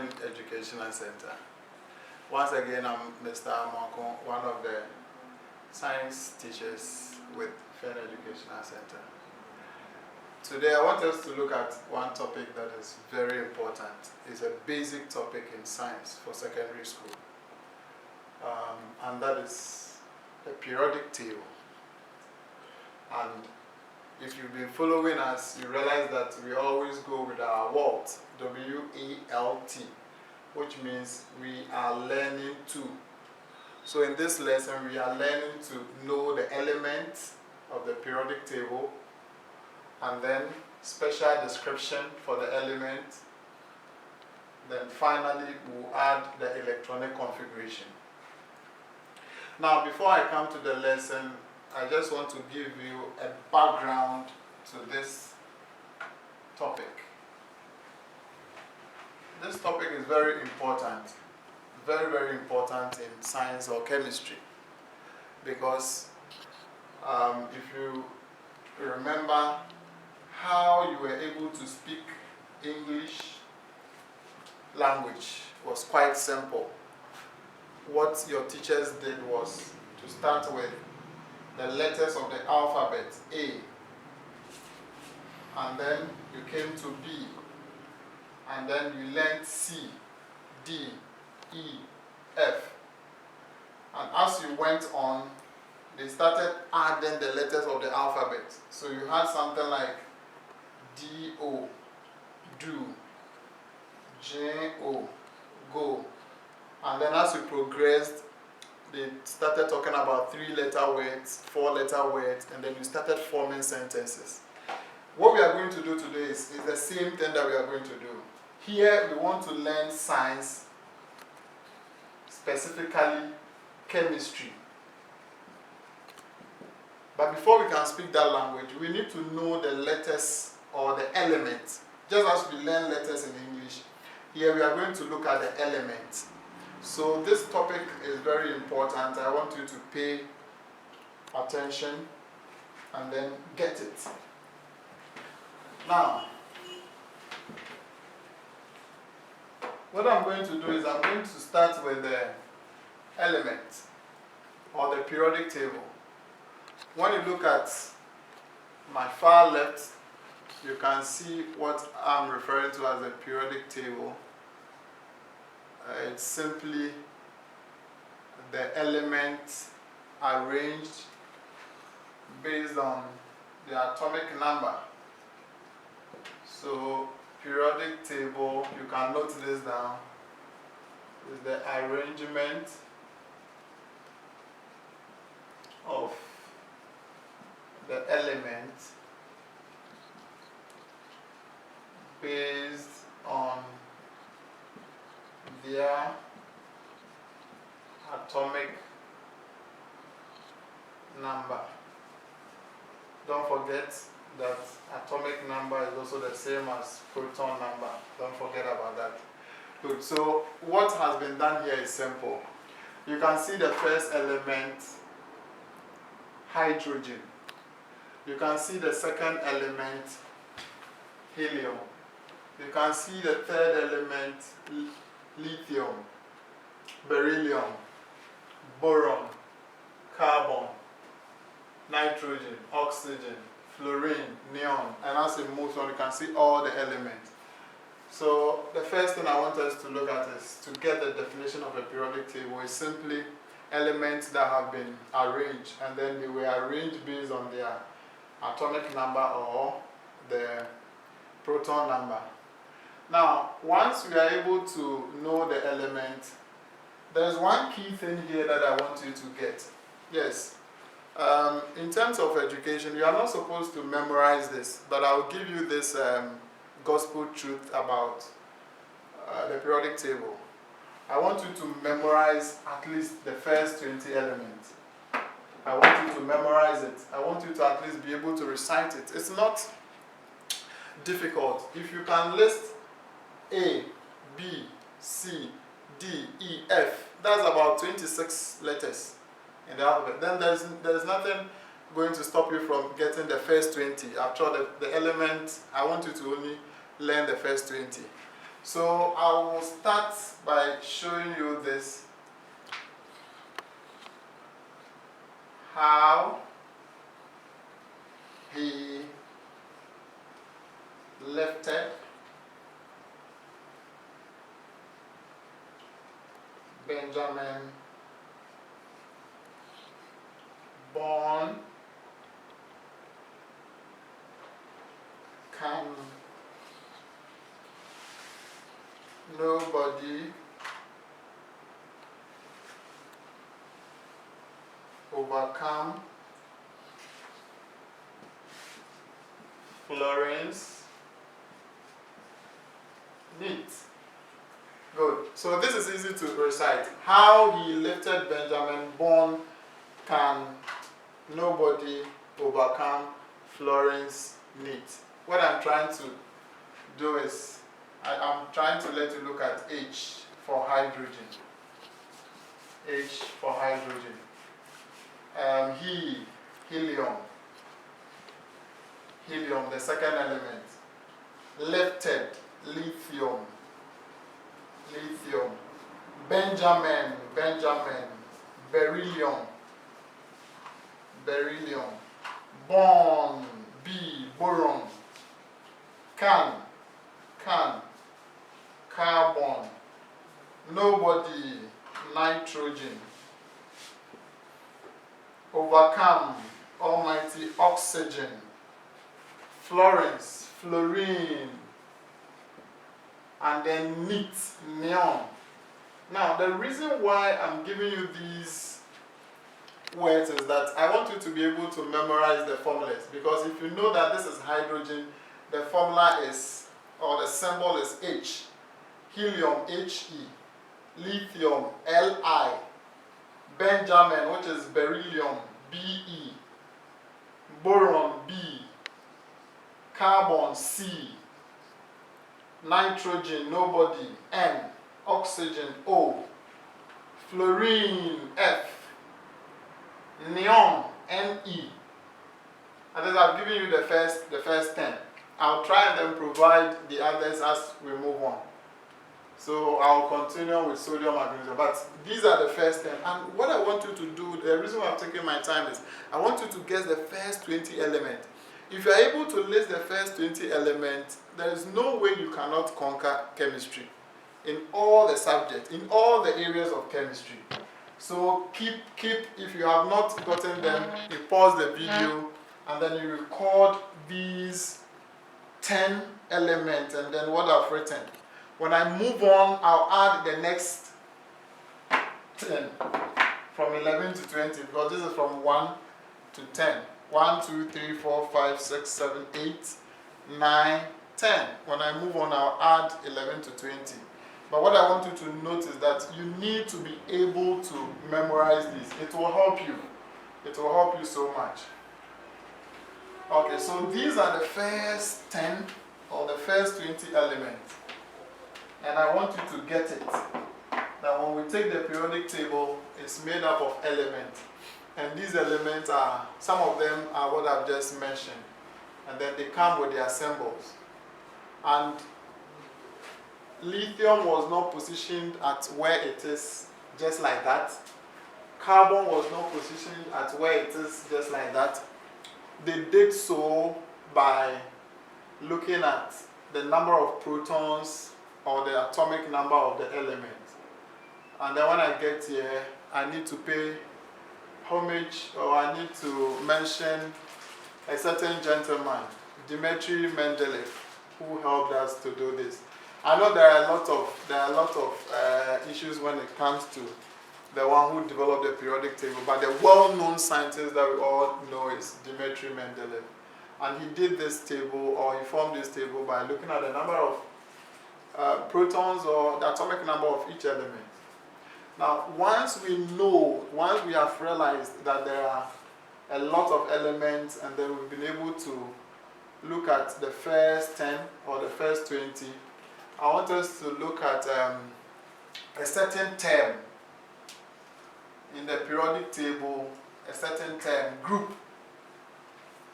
Family Educational Center. Once again, I'm Mr. Amonko, one of the science teachers with Family Educational Center. Today I want us to look at one topic that is very important. It's a basic topic in science for secondary school. And that is the periodic table. And if you've been following us, you realize that we always go with our WALT, W-A-L-T, which means we are learning to. So in this lesson, we are learning to know the elements of the periodic table, and then special description for the element. Then finally, we'll add the electronic configuration. Now, before I come to the lesson, I just want to give you a background to this topic. This topic is very important, very, very important in science or chemistry, because if you remember how you were able to speak English language was quite simple. What your teachers did was to start with the letters of the alphabet, A, and then you came to B, and then you learned C, D, E, F, and as you went on, they started adding the letters of the alphabet. So you had something like D-O, do, J-O, go, and then as you progressed, they started talking about 3-letter words, 4-letter words, and then you started forming sentences. What we are going to do today is the same thing that we are going to do. Here we want to learn science, specifically chemistry. But before we can speak that language, we need to know the letters or the elements. Just as we learn letters in English, here we are going to look at the elements. So this topic is very important. I want you to pay attention and then get it. Now, what I'm going to do is I'm going to start with the element or the periodic table. When you look at my far left, you can see what I'm referring to as a periodic table. It's simply the elements arranged based on the atomic number. So periodic table, you can note this down, is the arrangement of the elements based on their atomic number. Don't forget that atomic number is also the same as proton number. Don't forget about that. Good. So what has been done here is simple. You can see the first element, hydrogen. You can see the second element, helium. You can see the third element, lithium, beryllium, boron, carbon, nitrogen, oxygen, fluorine, neon, and as it moves on, you can see all the elements. So the first thing I want us to look at is to get the definition of a periodic table is simply elements that have been arranged, and then they were arranged based on their atomic number or the proton number. Now, once we are able to know the element, there's one key thing here that I want you to get. Yes, in terms of education, you are not supposed to memorize this, but I'll give you this gospel truth about the periodic table. I want you to memorize at least the first 20 elements. I want you to memorize it. I want you to at least be able to recite it. It's not difficult. If you can list A, B, C, D, E, F, that's about 26 letters in the alphabet. Then there's nothing going to stop you from getting the first 20. After all, the element, I want you to only learn the first 20. So I will start by showing you this. How he lifted Benjamin born can nobody overcome Florence neat. Good. So this is easy to recite. How he lifted Benjamin born can nobody overcome Florence neat. What I'm trying to do is I'm trying to let you look at H for hydrogen. H for hydrogen. Helium, the second element. Lifted, lithium. Benjamin, beryllium. Born, B, boron. Can, carbon. Nobody, nitrogen. Overcome, almighty, oxygen. Florence, fluorine. And then neat, neon. Now, the reason why I'm giving you these words is that I want you to be able to memorize the formulas, because if you know that this is hydrogen, the formula is, or the symbol is H. Helium, He. Lithium, Li. Benjamin, which is beryllium, Be. Boron, B. Carbon, C. Nitrogen, nobody, N. Oxygen, O. Fluorine, F. Neon, Ne. And then I've given you the first 10. I'll try and then provide the others as we move on. So I'll continue with sodium, magnesium. But these are the first 10. And what I want you to do, the reason why I'm taking my time is, I want you to guess the first 20 elements. If you are able to list the first 20 elements, there is no way you cannot conquer chemistry in all the subjects, in all the areas of chemistry. So keep, if you have not gotten them, you pause the video and then you record these 10 elements and then what I've written. When I move on, I'll add the next 10 from 11 to 20, because this is from 1 to 10. 1, 2, 3, 4, 5, 6, 7, 8, 9, 10. When I move on, I'll add 11 to 20. But what I want you to note is that you need to be able to memorize this. It will help you. It will help you so much. Okay, so these are the first 10 or the first 20 elements. And I want you to get it. That when we take the periodic table, it's made up of elements. And these elements are, some of them are what I've just mentioned. And then they come with their symbols. And lithium was not positioned at where it is just like that. Carbon was not positioned at where it is just like that. They did so by looking at the number of protons or the atomic number of the element. And then when I get here, I need to pay homage, or I need to mention a certain gentleman, Dmitry Mendeleev, who helped us to do this. I know there are a lot of issues when it comes to the one who developed the periodic table, but the well-known scientist that we all know is Dmitry Mendeleev. And he did this table, or he formed this table by looking at the number of protons or the atomic number of each element. Now, once we have realized that there are a lot of elements, and then we've been able to look at the first 10 or the first 20, I want us to look at a certain term in the periodic table, a certain term, group.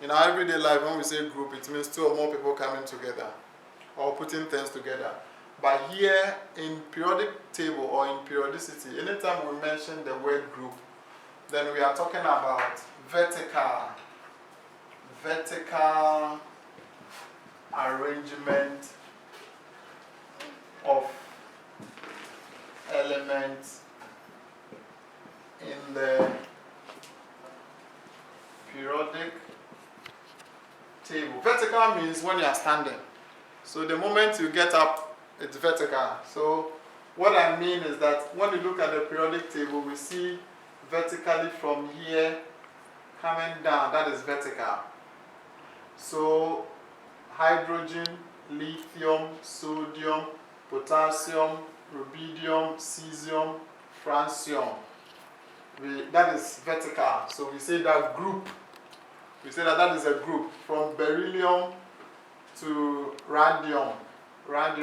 In our everyday life, when we say group, it means two or more people coming together or putting things together. But here in periodic table or in periodicity, anytime we mention the word group, then we are talking about vertical arrangement of elements in the periodic table. Vertical means when you are standing. So the moment you get up, it's vertical. So what I mean is that when you look at the periodic table, we see vertically from here coming down, that is vertical. So hydrogen, lithium, sodium, potassium, rubidium, cesium, francium. That is vertical. So we say that group. We say that is a group from beryllium to radium, Ra.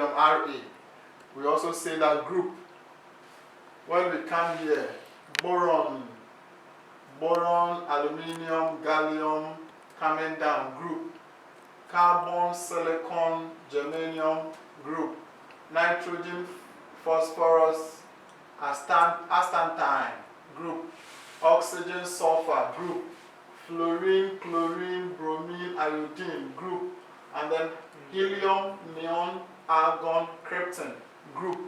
We also say that group. When we come here, boron, aluminium, gallium, coming down, group. Carbon, silicon, germanium, group. Nitrogen, phosphorus, astatine, group. Oxygen, sulfur, group. Fluorine, chlorine, bromine, iodine, group. And then helium, neon, argon, krypton, group.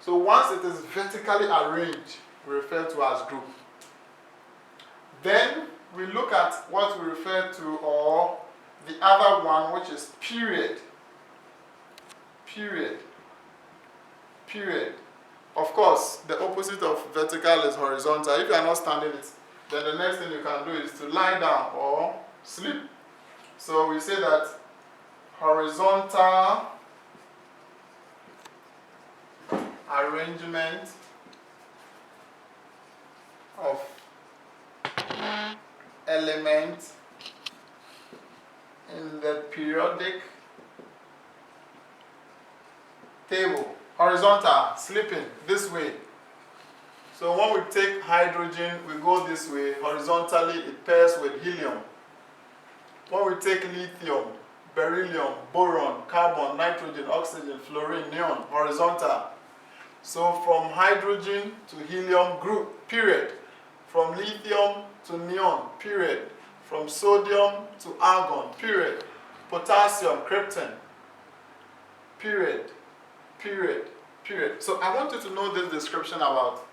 So once it is vertically arranged, we refer to as group. Then we look at what we refer to, or the other one, which is period. Of course, the opposite of vertical is horizontal. If you are not standing it, then the next thing you can do is to lie down or sleep. So we say that horizontal arrangement of elements in the periodic table. Horizontal, sleeping, this way. So when we take hydrogen, we go this way. Horizontally, it pairs with helium. When we take lithium, beryllium, boron, carbon, nitrogen, oxygen, fluorine, neon, horizontal. So from hydrogen to helium, group, period. From lithium to neon, period. From sodium to argon, period. Potassium, krypton, period. So I want you to know this description about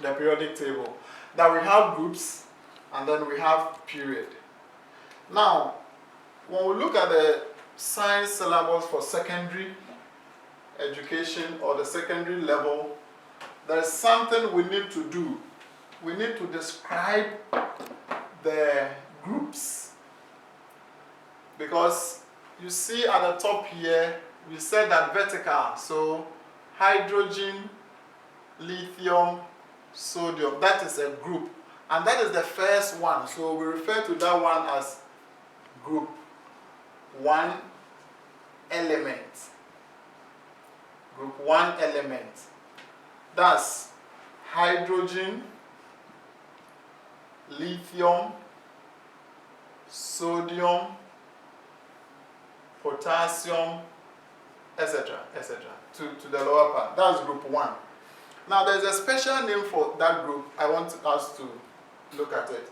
the periodic table. That we have groups and then we have period. Now, when we look at the science syllabus for secondary education or the secondary level, there is something we need to do. We need to describe the groups. Because you see at the top here, we said that vertical. So hydrogen, lithium, sodium, that is a group. And that is the first one. So we refer to that one as group 1 element. Group 1 element. That's hydrogen, lithium, sodium, potassium, etc., to the lower part. That's group 1. Now there's a special name for that group. I want us to look at it.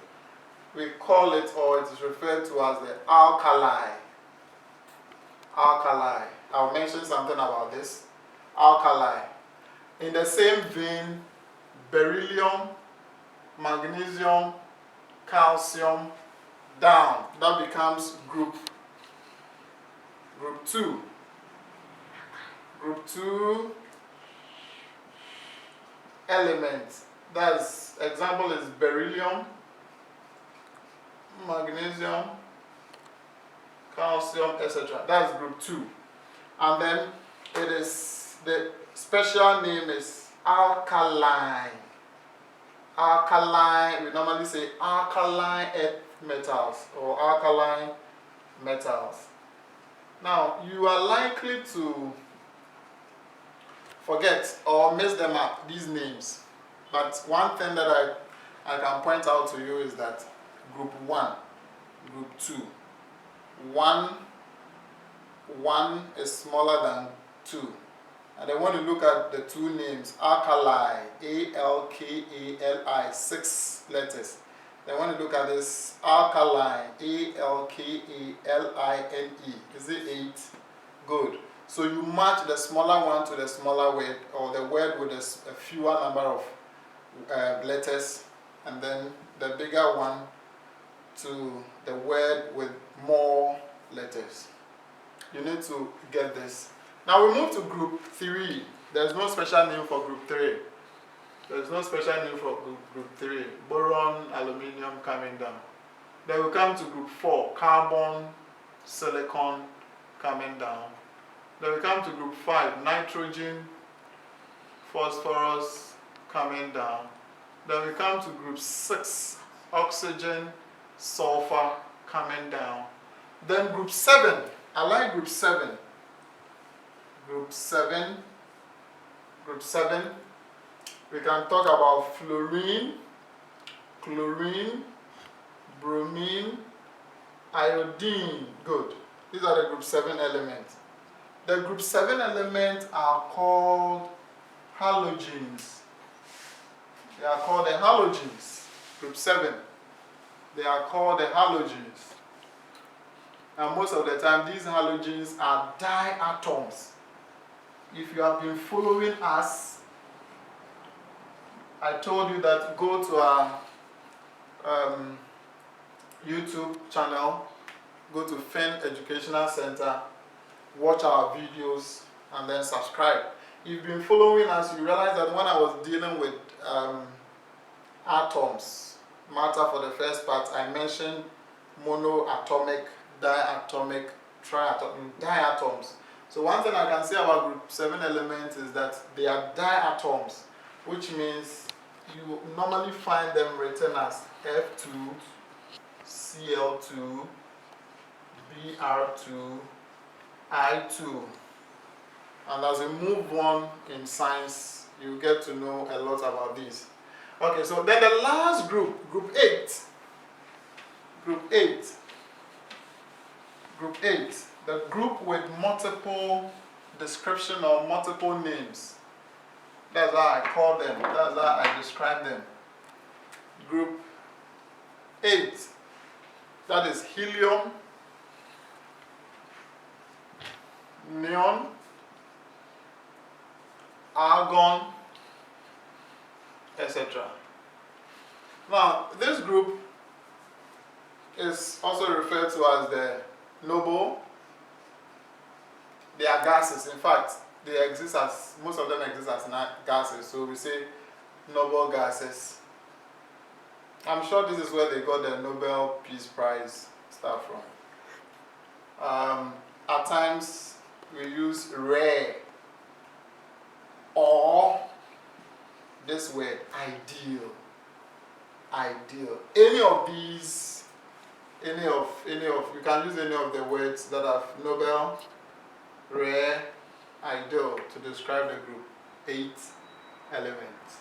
We call it, or it is referred to as the alkali. Alkali. I'll mention something about this. Alkali. In the same vein, beryllium, magnesium, calcium, down. That becomes group 2. Group 2 elements. That's example is beryllium, magnesium, calcium, etc. That's group 2. And then it is, the special name is alkaline. Alkaline, we normally say alkaline earth metals or alkaline metals. Now, you are likely to forget or mix them up, these names. But one thing that I can point out to you is that group 1, group 2. 1 is smaller than 2. And then when you look at the two names, alkali, A-L-K-A-L-I, 6 letters. Then when you look at this, alkaline, A-L-K-A-L-I-N-E, is it 8? Good. So you match the smaller one to the smaller word, or the word with a fewer number of letters, and then the bigger one to the word with more letters. You need to get this. Now we move to group 3. There's no special name for group 3. There's no special name for group 3. Boron, aluminium coming down. Then we come to group 4. Carbon, silicon coming down. Then we come to group 5. Nitrogen, phosphorus coming down. Then we come to group 6. Oxygen, sulfur coming down. Then group 7. I like group 7. Group 7. We can talk about fluorine, chlorine, bromine, iodine. Good. These are the group 7 elements. The group 7 elements are called halogens. They are called the halogens. Group 7. They are called the halogens. And most of the time, these halogens are diatoms. If you have been following us, I told you that go to our YouTube channel, go to Fen Educational Center, watch our videos, and then subscribe. If you've been following us, you realize that when I was dealing with atoms, matter for the first part, I mentioned monoatomic, diatomic, triatomic, diatoms. So one thing I can say about group 7 elements is that they are diatoms, which means you normally find them written as F2, Cl2, Br2, I2. And as we move on in science, you get to know a lot about these. Okay, so then the last group, group 8. The group with multiple description or multiple names. That's how I call them. That's how I describe them. Group 8. That is helium, neon, argon, etc. Now, this group is also referred to as the noble. They are gases. In fact, they exist as, most of them exist as gases. So we say noble gases. I'm sure this is where they got the Nobel Peace Prize stuff from. At times, we use rare or this word, ideal. Any of these, you can use any of the words that have Nobel, rare, ideal to describe the group 8 elements.